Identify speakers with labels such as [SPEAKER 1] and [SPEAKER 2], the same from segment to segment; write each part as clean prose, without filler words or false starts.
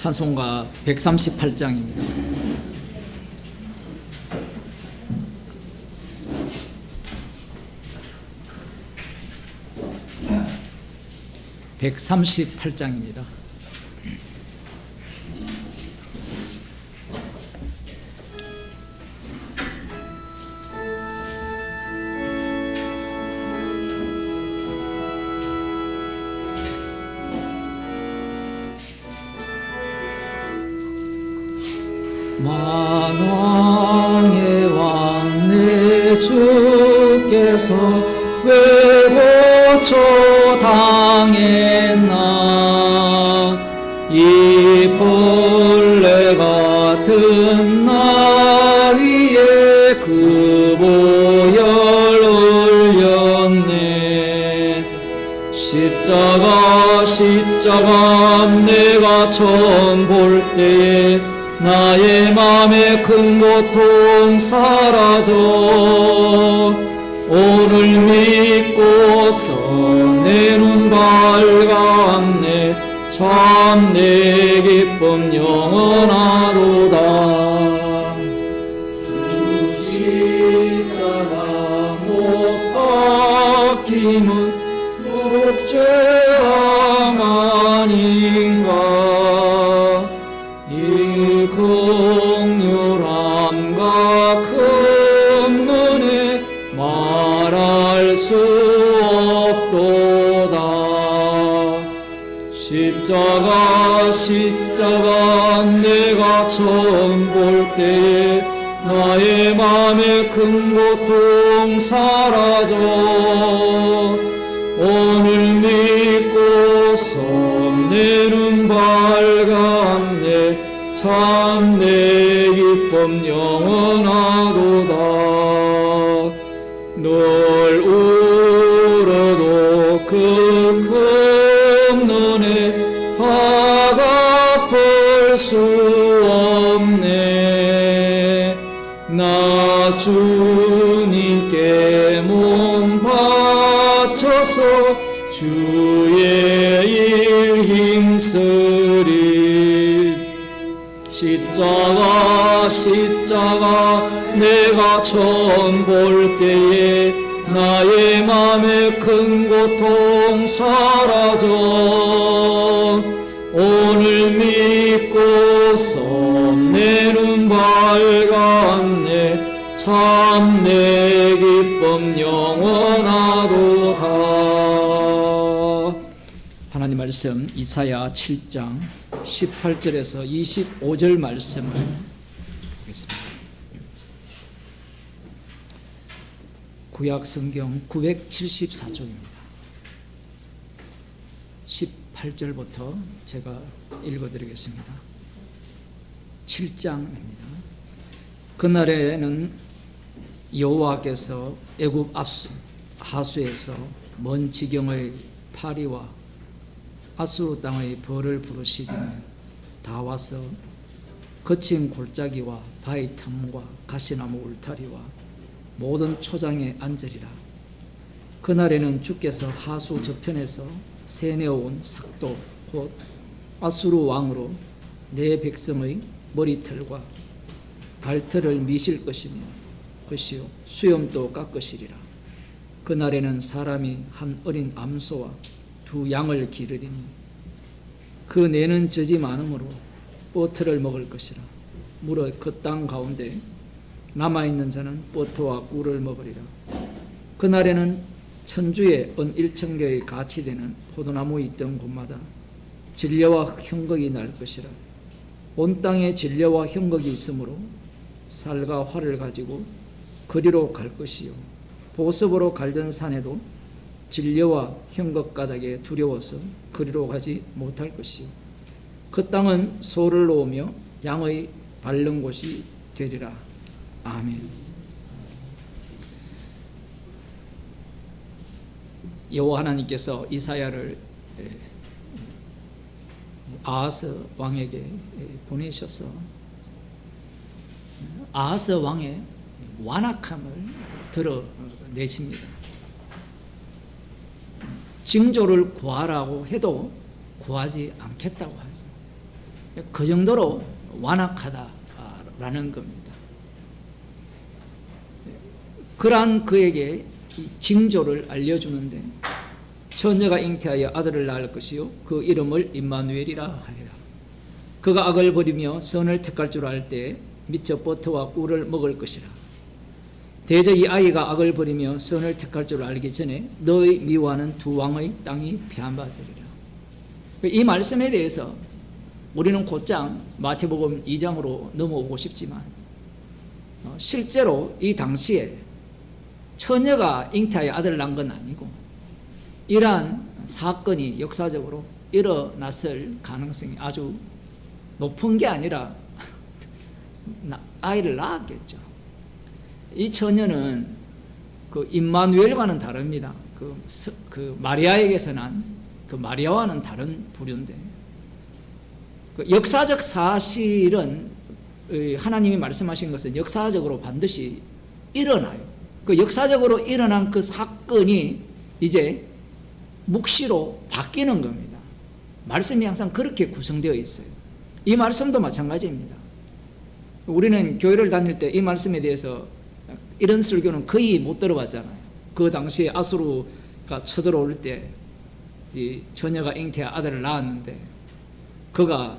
[SPEAKER 1] 찬송가 138장입니다. (138장입니다) 만왕의 왕 내 주께서 왜 고초당했나. 이 벌레 같은 나 위에 그 보혈 흘렸네. 십자가 내가 처음 볼 때에 나의 맘에 큰 고통 사라져. 오늘 믿고서 내 눈 밝았네. 참 내 기쁨 영원하도다. 주 십자가 못 박힘은 속죄함 아닌가. 이 긍휼함과 큰 은혜 말할 수 없도다. 십자가 내가 처음 볼 때에 나의 맘에 큰 고통 사라져. 오늘 믿고서 내 눈 밝았네. 참 내 기쁨 영원하도다. 널 울어도 그 큰 은혜 다 갚을 수 없네. 나 주님께 몸 바쳐서 주의 일 힘쓰리. 십자가 내가 처음 볼 때에 나의 맘에 큰 고통 사라져. 오늘 믿고서 내 눈 밝았네. 참 내 기쁨 영원하도다. 하나님 말씀 이사야 7장 18절에서 25절 말씀을 보겠습니다. 구약 성경 974쪽입니다. 18절부터 제가 읽어드리겠습니다. 7장입니다. 그날에는 여호와께서 애굽 하수에서 먼 지경의 파리와 아수르 땅의 벌을 부르시기는 다 와서 거친 골짜기와 바위 틈과 가시나무 울타리와 모든 초장에 앉으리라. 그날에는 주께서 하수 저편에서 세내어온 삭도 곧 아수르 왕으로 내 백성의 머리털과 발털을 미실 것이며 것이요 수염도 깎으시리라. 그날에는 사람이 한 어린 암소와 두 양을 기르리니 그 뇌는 젖이 많으므로 버터를 먹을 것이라. 무릇 그 땅 가운데 남아있는 자는 버터와 꿀을 먹으리라. 그날에는 천주의 은 1,000개의 가치 되는 포도나무 있던 곳마다 진려와 형극이 날 것이라. 온 땅에 진려와 형극이 있으므로 살과 활을 가지고 그리로 갈 것이요 보습으로 갈던 산에도 진려와 형극 가닥에 두려워서 그리로 가지 못할 것이요 그 땅은 소를 놓으며 양의 밟는 곳이 되리라. 아멘. 여호와 하나님께서 이사야를 아하스 왕에게 보내셔서 아하스 왕의 완악함을 드러내십니다. 징조를 구하라고 해도 구하지 않겠다고 하죠. 그 정도로 완악하다라는 겁니다. 그러한 그에게 징조를 알려주는데 처녀가 잉태하여 아들을 낳을 것이요 그 이름을 임마누엘이라 하리라. 그가 악을 버리며 선을 택할 줄 알 때 미처 버터와 꿀을 먹을 것이라. 대저 이 아이가 악을 버리며 선을 택할 줄 알기 전에 너의 미워하는 두 왕의 땅이 패한받으리라. 이 말씀에 대해서 우리는 곧장 마태복음 2장으로 넘어오고 싶지만 실제로 이 당시에 처녀가 잉태하여 아들을 낳은 건 아니고 이러한 사건이 역사적으로 일어났을 가능성이 아주 높은 게 아니라 아이를 낳았겠죠. 이 처녀는 그 임마누엘과는 다릅니다. 그 마리아에게서 난 그 마리아와는 다른 부류인데 그 역사적 사실은 하나님이 말씀하신 것은 역사적으로 반드시 일어나요. 그 역사적으로 일어난 그 사건이 이제 묵시로 바뀌는 겁니다. 말씀이 항상 그렇게 구성되어 있어요. 이 말씀도 마찬가지입니다. 우리는 교회를 다닐 때 이 말씀에 대해서 이런 설교는 거의 못 들어봤잖아요. 그 당시에 아수르가 쳐들어올 때 이 처녀가 잉태한 아들을 낳았는데 그가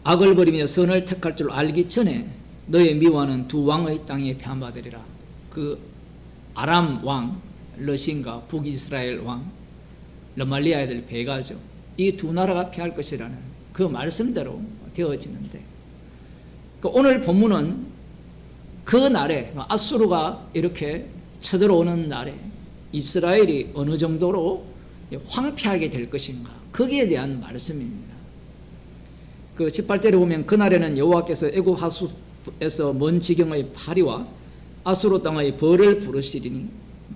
[SPEAKER 1] 악을 버리며 선을 택할 줄 알기 전에 너의 미워하는 두 왕의 땅에 패한받으리라. 그 아람 왕 러신과 북이스라엘 왕 르말리아의 배가죠. 이 두 나라가 패할 것이라는 그 말씀대로 되어지는데 오늘 본문은 그 날에 아수르가 이렇게 쳐들어오는 날에 이스라엘이 어느 정도로 황폐하게 될 것인가 거기에 대한 말씀입니다. 그 18절에 보면 그날에는 여호와께서 애굽 하수에서 먼 지경의 파리와 아수르 땅의 벌을 부르시리니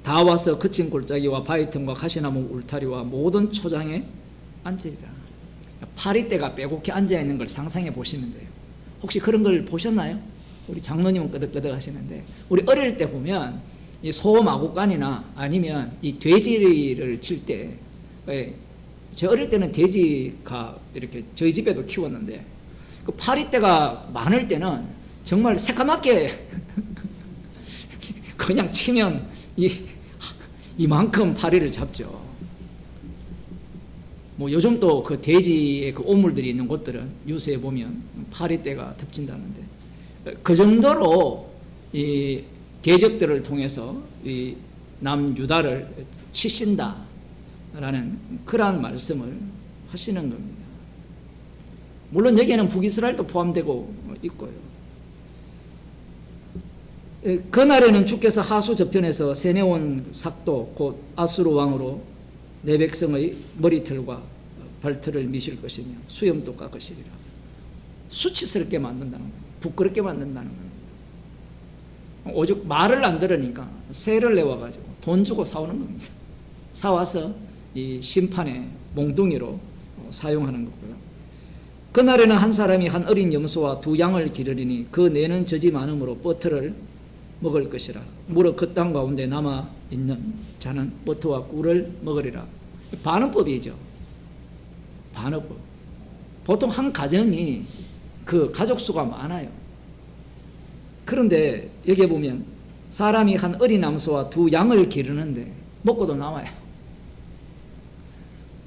[SPEAKER 1] 다 와서 거친 골짜기와 바위틈과 가시나무 울타리와 모든 초장에 앉으리라. 파리떼가 빼곡히 앉아있는 걸 상상해 보시면 돼요. 혹시 그런 걸 보셨나요? 우리 장로님은 끄덕끄덕 하시는데 우리 어릴 때 보면 이 소 마구간이나 아니면 이 돼지를 칠 때 제 어릴 때는 돼지가 이렇게 저희 집에도 키웠는데 그 파리떼가 많을 때는 정말 새까맣게 그냥 치면 이만큼 파리를 잡죠. 뭐 요즘 또 그 돼지의 그 오물들이 있는 곳들은 뉴스에 보면 파리떼가 덮친다는데 그 정도로 이 대적들을 통해서 이 남유다를 치신다라는 그러한 말씀을 하시는 겁니다. 물론 여기에는 북이스라엘도 포함되고 있고요. 그날에는 주께서 하수 저편에서 세네온 삭도 곧 아수르 왕으로 내 백성의 머리털과 발털을 미실 것이며 수염도 깎으시리라. 수치스럽게 만든다는 거예요. 부끄럽게 만든다는 겁니다. 오죽 말을 안 들으니까 세를 내와가지고 돈 주고 사오는 겁니다. 사와서 이 심판의 몽둥이로 사용하는 거고요. 그날에는 한 사람이 한 어린 염소와 두 양을 기르리니 그 뇌는 젖이 많음으로 버터를 먹을 것이라. 무릇 그 땅 가운데 남아 있는 자는 버터와 꿀을 먹으리라. 반어법이죠. 반어법. 보통 한 가정이 그 가족 수가 많아요. 그런데 여기에 보면 사람이 한 어린 암소와 두 양을 기르는데 먹고도 남아요.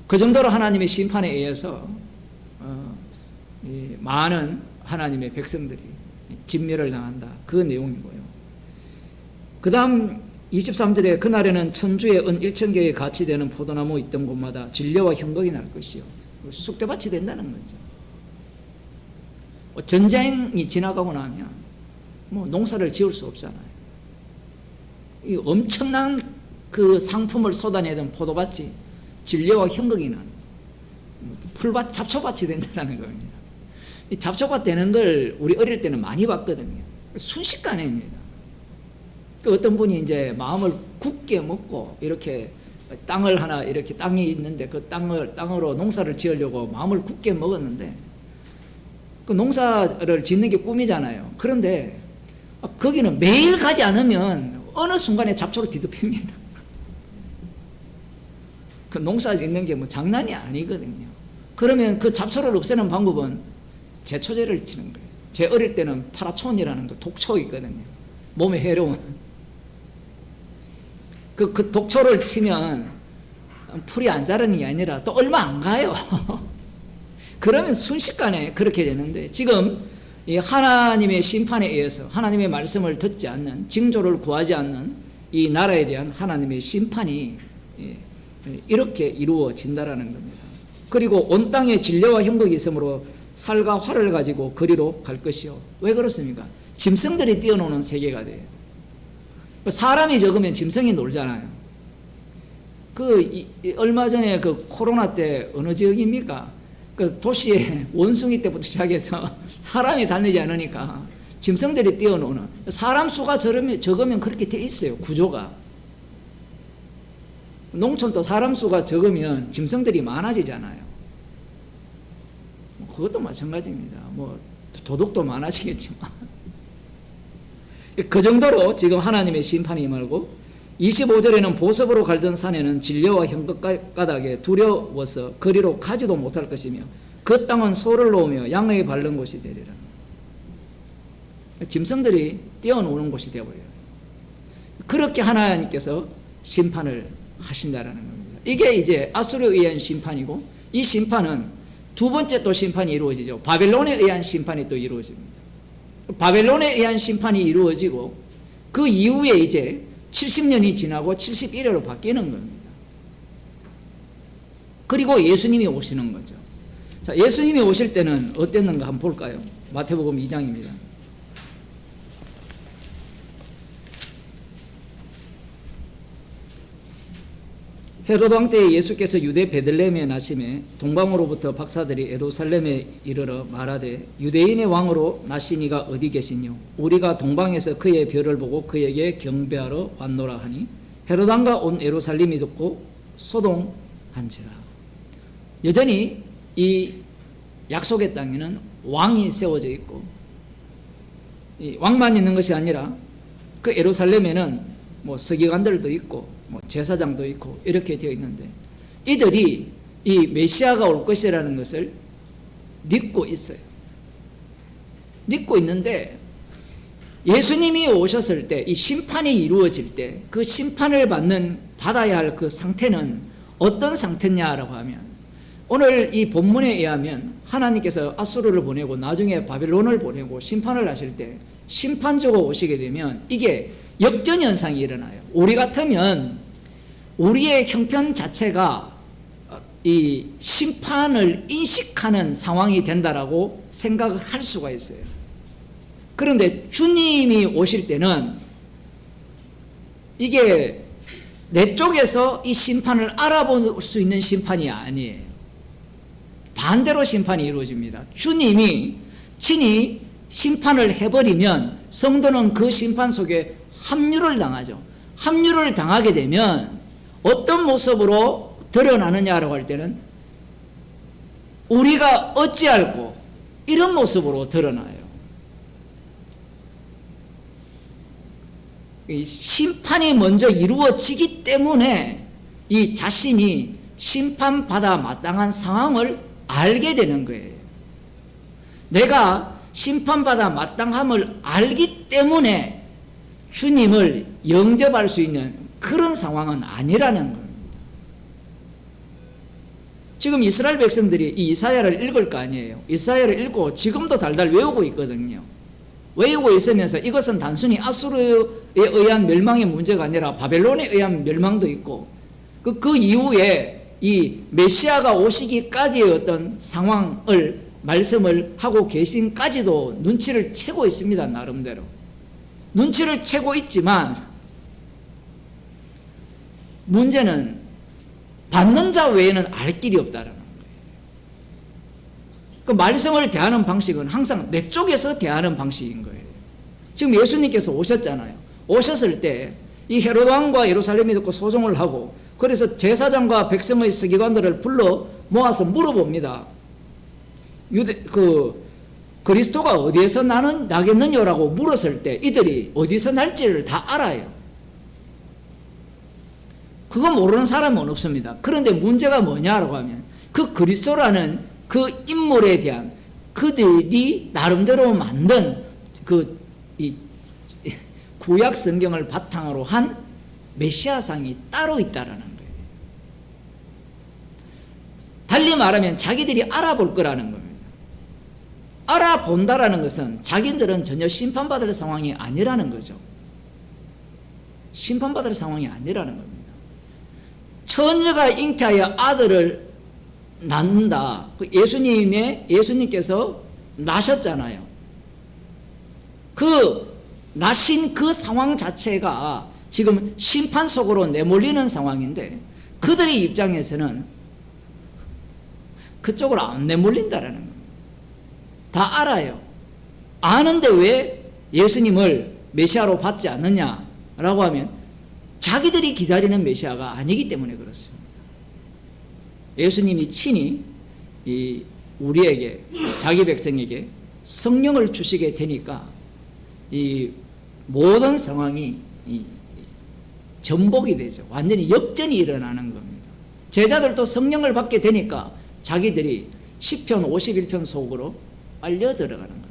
[SPEAKER 1] 그 정도로 하나님의 심판에 의해서 많은 하나님의 백성들이 진멸을 당한다. 그 내용이고요. 그 다음 23절에 그날에는 천주의 은 1,000개의 가치 되는 포도나무 있던 곳마다 진려와 형극이 날 것이요. 쑥대밭이 된다는 거죠. 전쟁이 지나가고 나면 뭐 농사를 지을 수 없잖아요. 이 엄청난 그 상품을 쏟아내던 포도밭이 진려와 형극이 나는 풀밭, 잡초밭이 된다는 겁니다. 이 잡초밭 되는 걸 우리 어릴 때는 많이 봤거든요. 순식간입니다. 그 어떤 분이 이제 마음을 굳게 먹고 이렇게 땅을 하나 이렇게 땅이 있는데 그 땅으로 농사를 지으려고 마음을 굳게 먹었는데 그 농사를 짓는 게 꿈이잖아요. 그런데 거기는 매일 가지 않으면 어느 순간에 잡초로 뒤덮입니다. 그 농사 짓는 게 뭐 장난이 아니거든요. 그러면 그 잡초를 없애는 방법은 제초제를 치는 거예요. 제 어릴 때는 파라촌이라는 거 독초 있거든요. 몸에 해로운. 그 독초를 치면 풀이 안 자라는 게 아니라 또 얼마 안 가요. 그러면 순식간에 그렇게 되는데, 지금 이 하나님의 심판에 의해서 하나님의 말씀을 듣지 않는, 징조를 구하지 않는 이 나라에 대한 하나님의 심판이 이렇게 이루어진다라는 겁니다. 그리고 온 땅에 진려와 형극이 있으므로 살과 활을 가지고 거리로 갈 것이요. 왜 그렇습니까? 짐승들이 뛰어노는 세계가 돼요. 사람이 적으면 짐승이 놀잖아요. 얼마 전에 그 코로나 때 어느 지역입니까? 그 도시에 원숭이 때부터 시작해서 사람이 다니지 않으니까 짐승들이 뛰어노는, 사람 수가 적으면 그렇게 돼 있어요, 구조가. 농촌도 사람 수가 적으면 짐승들이 많아지잖아요. 그것도 마찬가지입니다. 뭐 도둑도 많아지겠지만 그 정도로 지금 하나님의 심판이 임하고, 25절에는 보석으로 갈던 산에는 진려와 형극가닥에 두려워서 거리로 가지도 못할 것이며 그 땅은 소를 놓으며 양의 밟는 곳이 되리라. 짐승들이 뛰어노는 곳이 되어버려요. 그렇게 하나님께서 심판을 하신다라는 겁니다. 이게 이제 아수르에 의한 심판이고, 이 심판은 두 번째 또 심판이 이루어지죠. 바벨론에 의한 심판이 또 이루어집니다. 바벨론에 의한 심판이 이루어지고 그 이후에 이제 70년이 지나고 71회로 바뀌는 겁니다. 그리고 예수님이 오시는 거죠. 자, 예수님이 오실 때는 어땠는가 한번 볼까요? 마태복음 2장입니다. 헤로드 왕 때에 예수께서 유대 베들레헴에 나심에 동방으로부터 박사들이 예루살렘에 이르러 말하되 유대인의 왕으로 나신 이가 어디 계시뇨? 우리가 동방에서 그의 별을 보고 그에게 경배하러 왔노라 하니 헤로드 왕과 온 예루살렘이 듣고 소동한지라. 여전히 이 약속의 땅에는 왕이 세워져 있고, 이 왕만 있는 것이 아니라 그 예루살렘에는 뭐 서기관들도 있고 뭐 제사장도 있고 이렇게 되어 있는데, 이들이 이 메시아가 올 것이라는 것을 믿고 있어요. 믿고 있는데 예수님이 오셨을 때, 이 심판이 이루어질 때 그 심판을 받아야 할 그 상태는 어떤 상태냐라고 하면, 오늘 이 본문에 의하면 하나님께서 아수르를 보내고 나중에 바벨론을 보내고 심판을 하실 때 심판적으로 오시게 되면 이게 역전현상이 일어나요. 우리 같으면 우리의 형편 자체가 이 심판을 인식하는 상황이 된다라고 생각을 할 수가 있어요. 그런데 주님이 오실 때는 이게 내 쪽에서 이 심판을 알아볼 수 있는 심판이 아니에요. 반대로 심판이 이루어집니다. 주님이 친히 심판을 해버리면 성도는 그 심판 속에 합류를 당하죠. 합류를 당하게 되면 어떤 모습으로 드러나느냐라고 할 때는 우리가 어찌 알고 이런 모습으로 드러나요. 이 심판이 먼저 이루어지기 때문에 이 자신이 심판받아 마땅한 상황을 알게 되는 거예요. 내가 심판받아 마땅함을 알기 때문에 주님을 영접할 수 있는 그런 상황은 아니라는 겁니다. 지금 이스라엘 백성들이 이 이사야를 읽을 거 아니에요. 이사야를 읽고 지금도 달달 외우고 있거든요. 외우고 있으면서 이것은 단순히 아수르에 의한 멸망의 문제가 아니라 바벨론에 의한 멸망도 있고 그 이후에 이 메시아가 오시기까지의 어떤 상황을 말씀을 하고 계신까지도 눈치를 채고 있습니다. 나름대로 눈치를 채고 있지만 문제는 받는 자 외에는 알 길이 없다는 거예요. 그 말씀을 대하는 방식은 항상 내 쪽에서 대하는 방식인 거예요. 지금 예수님께서 오셨잖아요. 오셨을 때 이 헤로드 왕과 예루살렘이 듣고 소송을 하고, 그래서 제사장과 백성의 서기관들을 불러 모아서 물어봅니다. 그리스도가 어디에서 나겠느냐라고 물었을 때 이들이 어디서 날지를 다 알아요. 그거 모르는 사람은 없습니다. 그런데 문제가 뭐냐라고 하면 그 그리스도라는 그 인물에 대한 그들이 나름대로 만든 이 구약 성경을 바탕으로 한 메시아상이 따로 있다라는 거예요. 달리 말하면 자기들이 알아볼 거라는 겁니다. 알아본다라는 것은 자기들은 전혀 심판받을 상황이 아니라는 거죠. 심판받을 상황이 아니라는 겁니다. 처녀가 잉태하여 아들을 낳는다. 예수님께서 나셨잖아요. 그 나신 그 상황 자체가 지금 심판 속으로 내몰리는 상황인데 그들의 입장에서는 그쪽으로 안 내몰린다라는 겁니다. 다 알아요. 아는데 왜 예수님을 메시아로 받지 않느냐라고 하면 자기들이 기다리는 메시아가 아니기 때문에 그렇습니다. 예수님이 친히 우리에게, 자기 백성에게 성령을 주시게 되니까 이 모든 상황이 전복이 되죠. 완전히 역전이 일어나는 겁니다. 제자들도 성령을 받게 되니까 자기들이 시편 51편 속으로 빨려 들어가는 겁니다.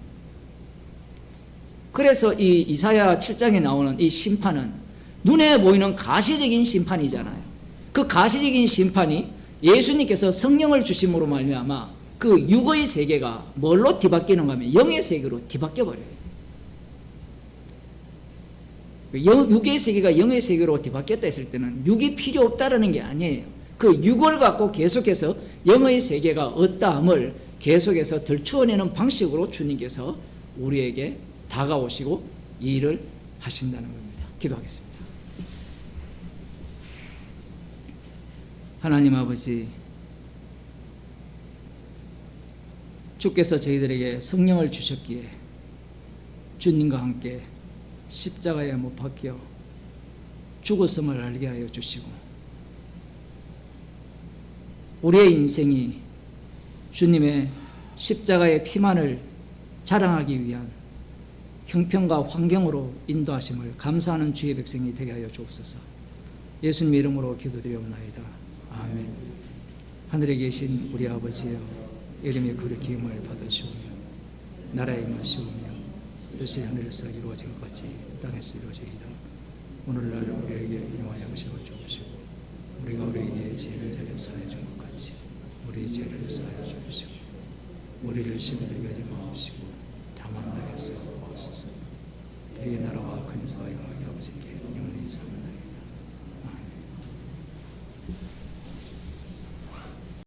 [SPEAKER 1] 그래서 이 이사야 7장에 나오는 이 심판은 눈에 보이는 가시적인 심판이잖아요. 그 가시적인 심판이 예수님께서 성령을 주심으로 말미암아 그 육의 세계가 뭘로 뒤바뀌는가 하면 영의 세계로 뒤바뀌어 버려요. 육의 세계가 영의 세계로 뒤바뀌었다 했을 때는 육이 필요 없다라는 게 아니에요. 그 육을 갖고 계속해서 영의 세계가 어떠함을 계속해서 들추어내는 방식으로 주님께서 우리에게 다가오시고 이 일을 하신다는 겁니다. 기도하겠습니다. 하나님 아버지, 주께서 저희들에게 성령을 주셨기에 주님과 함께 십자가에 못 박혀 죽었음을 알게 하여 주시고 우리의 인생이 주님의 십자가의 피만을 자랑하기 위한 형편과 환경으로 인도하심을 감사하는 주의 백성이 되게 하여 주옵소서. 예수님의 이름으로 기도드리옵나이다. 아멘. 하늘에 계신 우리 아버지여, 이름의 거룩히 힘을 받으시오며 나라의 임하시오며 뜻이 하늘에서 이루어진 것 같이 땅에서 이루어지이다. 오늘날 우리에게 일용할 양식을 주옵시고 우리가 우리에게 죄를 사하여 준 것 같이 우리 죄를 사하여 주옵시고 우리를 시험에 들게 하지 마옵시고 다만 나에게서 주옵소서. 대의 나라와 근사와 영광이 아버지께 영원히 사옵나이다.